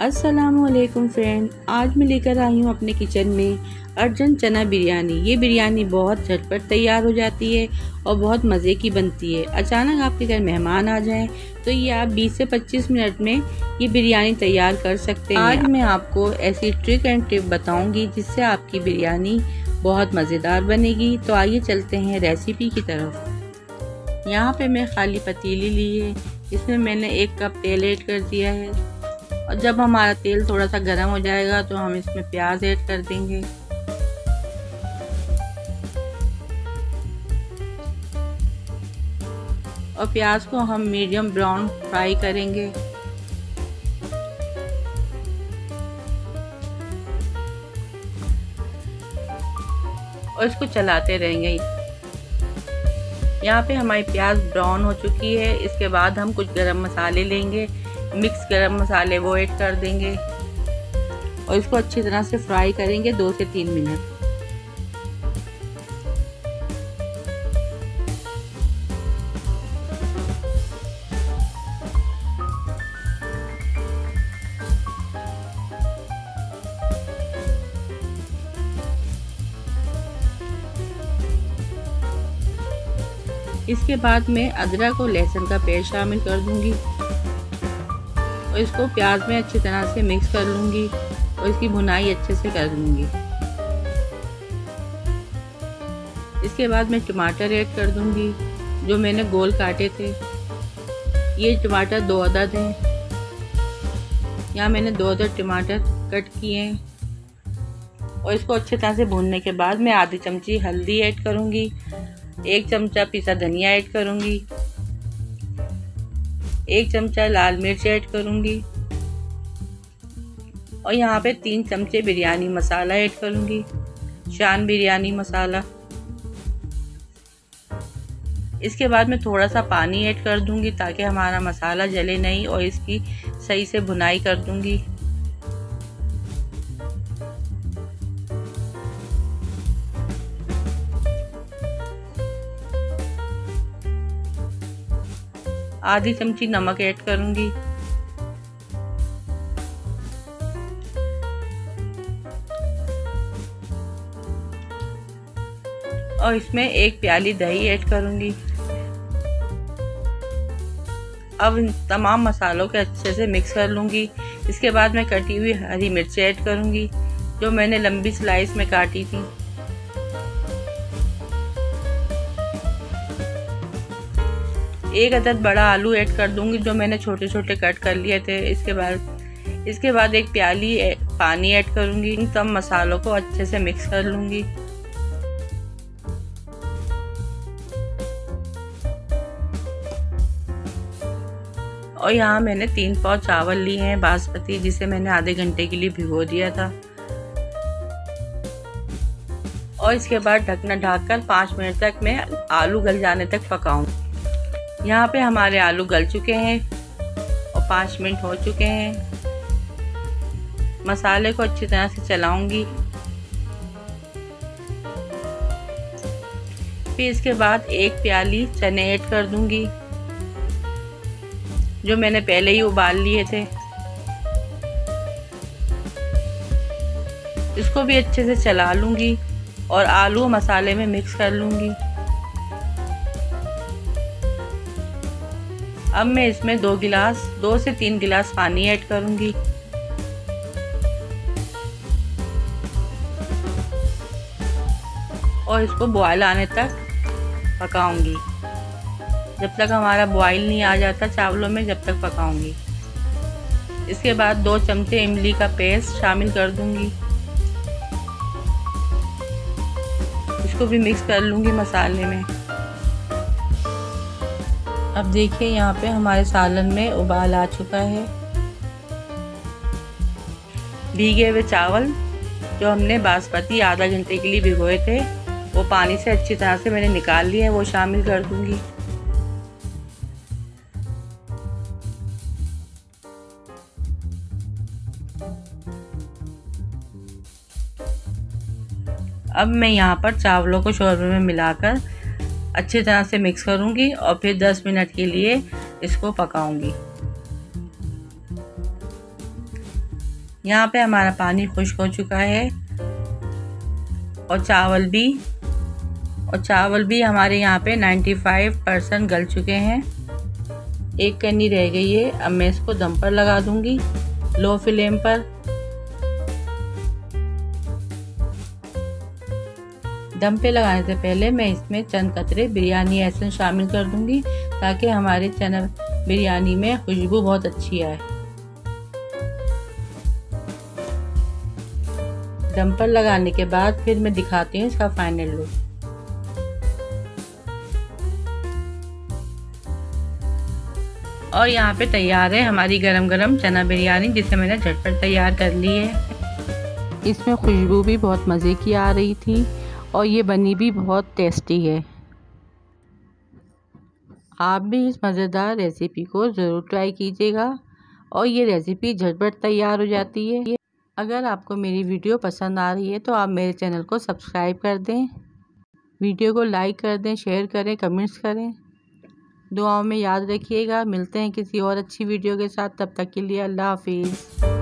अस्सलामुअलैकुम फ्रेंड, आज मैं लेकर आई हूँ अपने किचन में अर्जन चना बिरयानी। ये बिरयानी बहुत झटपट तैयार हो जाती है और बहुत मज़े की बनती है। अचानक आपके घर मेहमान आ जाएं तो ये आप 20 से 25 मिनट में ये बिरयानी तैयार कर सकते हैं। आज मैं आपको ऐसी ट्रिक एंड टिप बताऊंगी जिससे आपकी बिरयानी बहुत मज़ेदार बनेगी। तो आइए चलते हैं रेसिपी की तरफ। यहाँ पे मैं खाली पतीली ली है, इसमें मैंने 1 कप तेल ऐड कर दिया है और जब हमारा तेल थोड़ा सा गर्म हो जाएगा तो हम इसमें प्याज ऐड कर देंगे। और प्याज को हम मीडियम ब्राउन फ्राई करेंगे। और इसको चलाते रहेंगे। यहाँ पे हमारी प्याज ब्राउन हो चुकी है। इसके बाद हम कुछ गरम मसाले लेंगे, मिक्स गरम मसाले वो ऐड कर देंगे और इसको अच्छी तरह से फ्राई करेंगे 2 से 3 मिनट। इसके बाद मैं अदरक और लहसुन का पेस्ट शामिल कर दूंगी और इसको प्याज में अच्छी तरह से मिक्स कर लूँगी और इसकी भुनाई अच्छे से कर लूँगी। इसके बाद मैं टमाटर ऐड कर दूँगी जो मैंने गोल काटे थे। ये टमाटर 2 अदद हैं। यहाँ मैंने 2 अदद टमाटर कट किए हैं और इसको अच्छी तरह से भूनने के बाद मैं आधी चमची हल्दी ऐड करूँगी, 1 चमचा पिसा धनिया ऐड करूँगी, 1 चमचा लाल मिर्च ऐड करूँगी और यहाँ पे 3 चमचे बिरयानी मसाला ऐड करूँगी, शान बिरयानी मसाला। इसके बाद मैं थोड़ा सा पानी ऐड कर दूँगी ताकि हमारा मसाला जले नहीं और इसकी सही से भुनाई कर दूँगी। आधी चमची नमक ऐड करूंगी और इसमें 1 प्याली दही ऐड करूंगी। अब इन तमाम मसालों के अच्छे से मिक्स कर लूंगी। इसके बाद मैं कटी हुई हरी मिर्ची ऐड करूंगी जो मैंने लंबी स्लाइस में काटी थी। एक अदद बड़ा आलू ऐड कर दूंगी जो मैंने छोटे छोटे कट कर लिए थे। इसके बाद 1 प्याली पानी ऐड करूंगी। इन सब मसालों को अच्छे से मिक्स कर लूंगी। और यहाँ मैंने 3 पाव चावल लिए हैं बासमती, जिसे मैंने आधे घंटे के लिए भिगो दिया था। और इसके बाद ढकना ढककर 5 मिनट तक मैं आलू गल जाने तक पकाऊंगी। यहाँ पे हमारे आलू गल चुके हैं और 5 मिनट हो चुके हैं। मसाले को अच्छी तरह से चलाऊंगी। फिर इसके बाद 1 प्याली चने ऐड कर दूंगी जो मैंने पहले ही उबाल लिए थे। इसको भी अच्छे से चला लूंगी और आलू मसाले में मिक्स कर लूंगी। अब मैं इसमें 2 से 3 गिलास पानी ऐड करूंगी। और इसको बॉयल आने तक पकाऊंगी। जब तक हमारा बॉयल नहीं आ जाता चावलों में, जब तक पकाऊंगी। इसके बाद 2 चमचे इमली का पेस्ट शामिल कर दूंगी। इसको भी मिक्स कर लूंगी मसाले में। अब देखिए यहाँ पे हमारे सालन में उबाल आ चुका है। भीगे हुए चावल जो हमने बासमती आधा घंटे के लिए भिगोए थे वो पानी से अच्छी तरह से मैंने निकाल लिए हैं, वो शामिल कर दूंगी। अब मैं यहाँ पर चावलों को शोरबे में मिलाकर अच्छी तरह से मिक्स करूंगी और फिर 10 मिनट के लिए इसको पकाऊंगी। यहाँ पे हमारा पानी खुश्क हो चुका है और चावल भी हमारे यहाँ पे 95% गल चुके हैं। एक कन्नी रह गई है। अब मैं इसको दम पर लगा दूंगी लो फ्लेम पर। दम पे लगाने से पहले मैं इसमें चंद कतरे बिरयानी एसेंस शामिल कर दूंगी ताकि हमारे चना बिरयानी में खुशबू बहुत अच्छी आए। दम पर लगाने के बाद फिर मैं दिखाती हूँ इसका फाइनल लुक। और यहाँ पे तैयार है हमारी गरम गरम चना बिरयानी, जिसे मैंने झटपट तैयार कर ली है। इसमें खुशबू भी बहुत मज़े की आ रही थी और ये बनी भी बहुत टेस्टी है। आप भी इस मज़ेदार रेसिपी को ज़रूर ट्राई कीजिएगा और ये रेसिपी झटपट तैयार हो जाती है। अगर आपको मेरी वीडियो पसंद आ रही है तो आप मेरे चैनल को सब्सक्राइब कर दें, वीडियो को लाइक कर दें, शेयर करें, कमेंट्स करें। दुआओं में याद रखिएगा। मिलते हैं किसी और अच्छी वीडियो के साथ। तब तक के लिए अल्लाह हाफिज़।